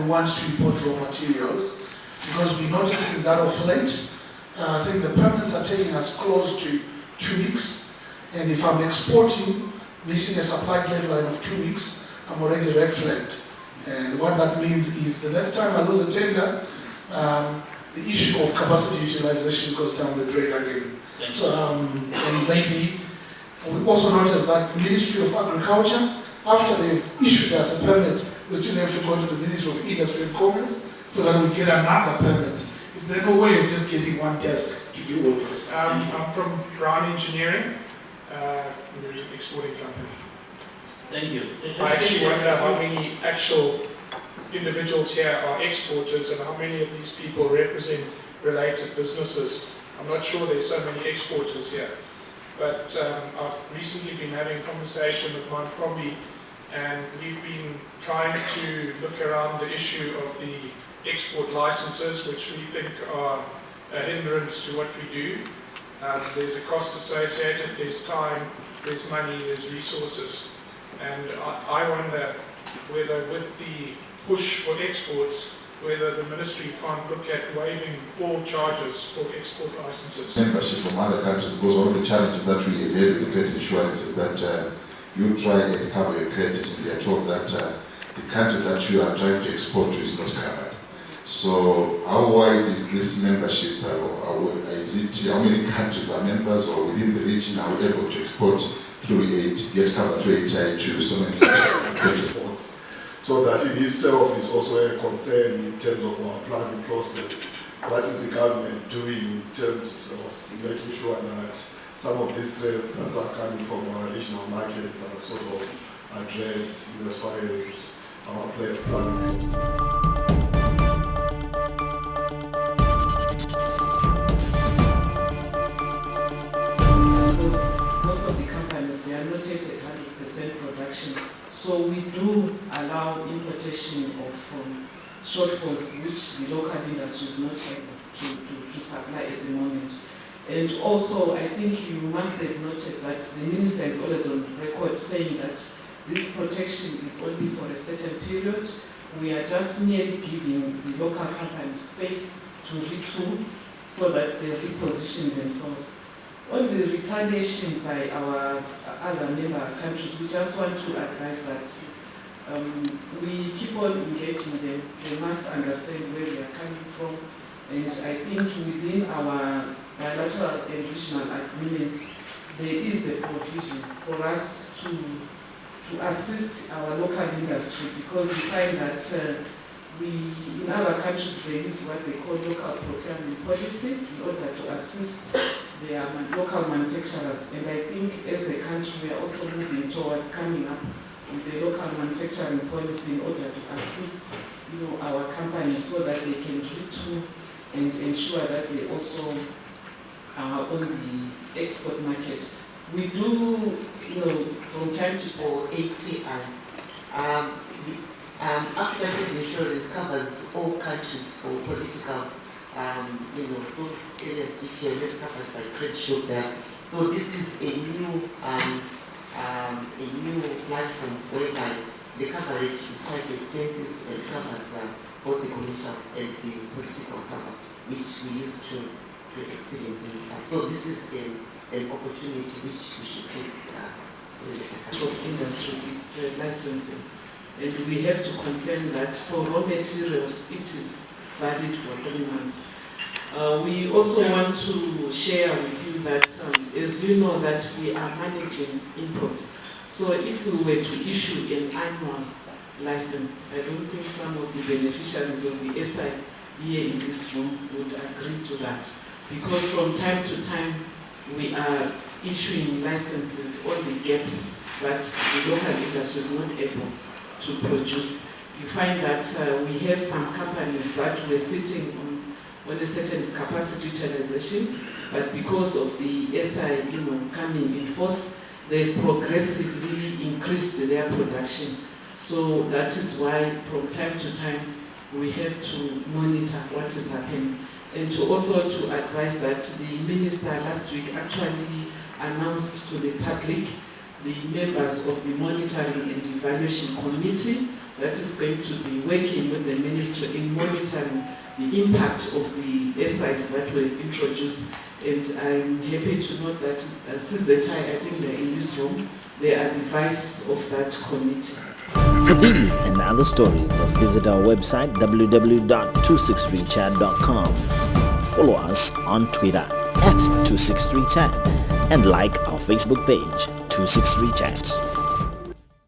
we want to import raw materials, because we're noticing that of late, I think the permits are taking us close to 2 weeks, and if I'm exporting, missing a supply deadline of 2 weeks, I'm already red flagged. And what that means is the next time I lose a tender, the issue of capacity utilization goes down the drain again. So, and maybe we also notice that the Ministry of Agriculture, after they've issued us a permit, we still have to go to the Ministry of Industry and Commerce so that we get another permit. Is there no way of just getting one desk to do all this? I'm from Brown Engineering, we're an exporting company. Thank you. I actually wonder how many actual individuals here are exporters and how many of these people represent related businesses. I'm not sure there's so many exporters here. But I've recently been having a conversation with Mount Crombie, and we've been trying to look around the issue of the export licenses, which we think are a hindrance to what we do. There's a cost associated, there's time, there's money, there's resources. And I wonder whether with the push for exports, whether the ministry can't look at waiving all charges for export licenses. Membership from other countries, because one of the challenges that we have with the credit insurance is that you try and cover your credit and you are told that the country that you are trying to export to is not covered. So how wide is this membership? Is it how many countries are members, or within the region are we able to export through aid, get covered through aid to so many countries? So that in itself is also a concern in terms of our planning process. What is the government doing in terms of making sure that some of these threats that are coming from our regional markets are sort of addressed as far as our planning process? Most of the companies, they are not at 100% production. So we do allow importation of shortfalls which the local industry is not able to supply at the moment. And also, I think you must have noted that the minister is always on record saying that this protection is only for a certain period. We are just merely giving the local companies space to retool so that they reposition themselves. On the retaliation by our other member countries, we just want to advise that we keep on engaging them. They must understand where we are coming from. And I think within our bilateral and regional agreements, there is a provision for us to assist our local industry, because we find that in other countries they use what they call local procurement policy in order to assist their local manufacturers. And I think as a country we are also moving towards coming up with a local manufacturing policy in order to assist our companies so that they can retool and ensure that they also are on the export market. We do, from time to for ATI. African Credit Insurance covers all countries for political, those areas which are not covered by credit shoulder. So this is a new platform whereby the coverage is quite extensive and covers both the commercial and the political cover, which we used to experience in the past. So this is an opportunity which we should take. Industry is licenses. And we have to confirm that for raw materials, it is valid for 3 months. We also want to share with you that, as you know, that we are managing imports. So if we were to issue an annual license, I don't think some of the beneficiaries of the SI here in this room would agree to that. Because from time to time, we are issuing licenses on the gaps that the local industry is not able to produce. You find that we have some companies that were sitting on a certain capacity utilization, but because of the SI coming in force, they've progressively increased their production. So that is why from time to time we have to monitor what is happening. And also to advise that the minister last week actually announced to the public the members of the Monitoring and Evaluation Committee that is going to be working with the ministry in monitoring the impact of the SIs that were introduced. And I'm happy to note that since the time I think they're in this room, they are the vice of that committee. For these and other stories, visit our website www.263chat.com. Follow us on Twitter @263chat and like our Facebook page 263chat.